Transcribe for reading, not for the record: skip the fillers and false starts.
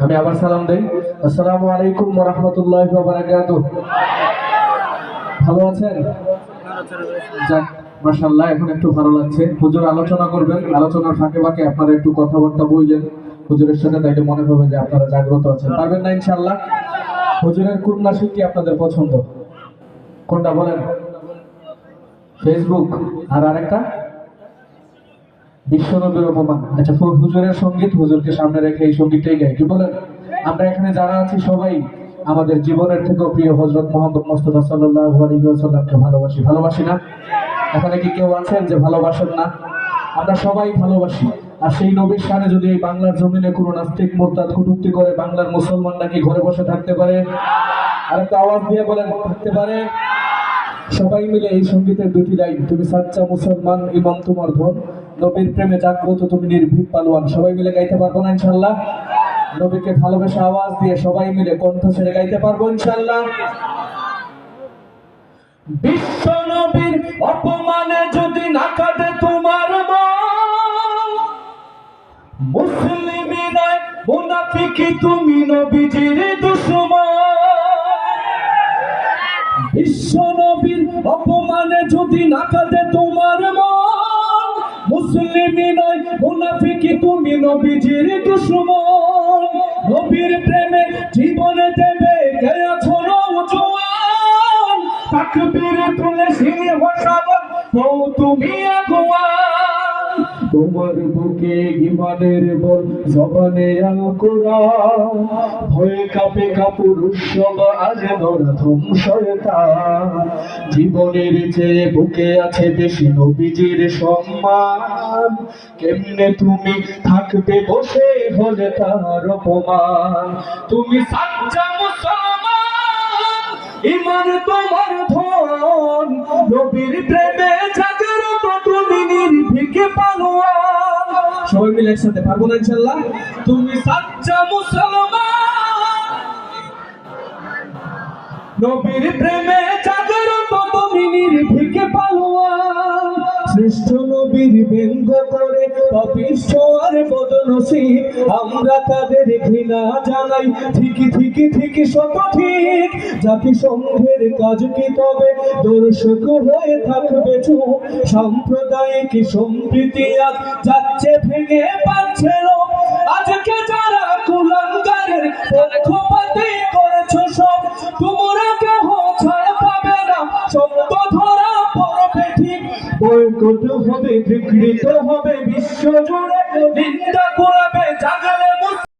আমি আবার সালাম দেই। আসসালামু আলাইকুম ওয়া রাহমাতুল্লাহি ওয়া বারাকাতুহু। ভালো আছেন? যাক, মাশাআল্লাহ, এখন একটু ভালো লাগছে। হুজুর আলোচনা করবেন, আলোচনার ফাঁকে ফাঁকে আপনারা একটু কথাবার্তা বললেন হুজুরের সাথে, তাইলে মনে হবে যে আপনারা জাগ্রত আছেন। পারবেন না ইনশাআল্লাহ? হুজুরের কোন নাটক কি আপনাদের পছন্দ? কোনটা বলেন? ফেসবুক। আর আরেকটা বিশ্বনবীর অপমান। আচ্ছা, হুজুরের সঙ্গীত, হুজুরকে সামনে রেখে এই সঙ্গীতটাই গাই, কি বলেন? আমরা এখানে যারা আছি সবাই আমাদের জীবনের থেকেও প্রিয় হযরত মুহাম্মদ মুস্তাফা সাল্লাল্লাহু আলাইহি ওয়াসাল্লামকে ভালোবাসি, ভালোবাসি না? এখানে কি কেউ আছেন যে ভালোবাসেন না? আমরা সবাই ভালোবাসি। আর সেই নবীর শানে যদি এই বাংলার জমিনে কোনো নাস্তিক মুরতাদ কটূক্তি করে, বাংলার মুসলমানরা কি ঘরে বসে থাকতে পারে? আর একটা আওয়াজ দিয়ে বলেন, থাকতে পারে? সবাই মিলে এই সঙ্গীতের দুটি লাইন, তুমি সাচ্চা মুসলমান, ইমাম তোমার ধন, নবীর প্রেমে জাগ্রত তুমি নির্ভীক পালোয়ান, সবাই মিলে গাইতে পারবো না ইনশাআল্লাহ? নবীকে ভালোবেসে আওয়াজ দিয়ে সবাই মিলে কণ্ঠ ছেড়ে গাইতে পারবো ইনশাআল্লাহ? বিশ্ব নবীর অপমানে যদি না কাঁদে তোমার মন, মুসলিমই নয় মুনাফিকি তুমি নবীজির দুশমন। বিশ্ব নবীর অপমানে যদি না কাঁদে তোমার মন, মুসলিমই নয় মুনাফিকি তুমি নবীজির দুশমন। নবীর প্রেমে জীবনে দেবে কে আছো নওজোয়ান, তাকবীর তুলে সিংহ শাবক হও তুমি আগুয়ান। তোমার বুকে ঈমানের বল, জবানে আল কোরআন, ভয়ে কাঁপে কাপুরুষ সব আজ নরধম শয়তান। জীবনের চেয়ে বুকে আছে বেশি নবীজির সম্মান, কেমনে তুমি থাকবে বসে হলে তার অপমান। তুমি সাচ্চা মুসলমান, ঈমান তোমার ধন, নবীর প্রেমে জাগ্রত তুমি নির্ভীক পালোয়ান। সবাই মিলে একসাথে পারবো না ইনশাআল্লাহ? তুমি সাচ্চা মুসলমান, নবীর প্রেমে জাগ্রত তুমি নির্ভীক পালোয়ান। শ্রেষ্ঠ নবীর ব্যঙ্গ করে পাপিষ্ঠ আর বদনসিব, আমরা তাদের ঘৃণা জানাই, ঠিকই ঠিকই ঠিকই শত ঠিক। জাতিসংঘের কাজ কি তবে দর্শক হয়ে থাকবে চুপ, সাম্প্রদায়িক সম্প্রীতি আজ যাচ্ছে ভেঙে পাচ্ছে লোক। আজকে যারা কুলাঙ্গারের পক্ষপাতী করেছো সব, তোমরা কেহ ছাড় পাবে না, সত্য ধরা পড়বে ঠিক। বয়কট হবে, বিকৃত হবে বিশ্ব জুড়ে, নিন্দা করা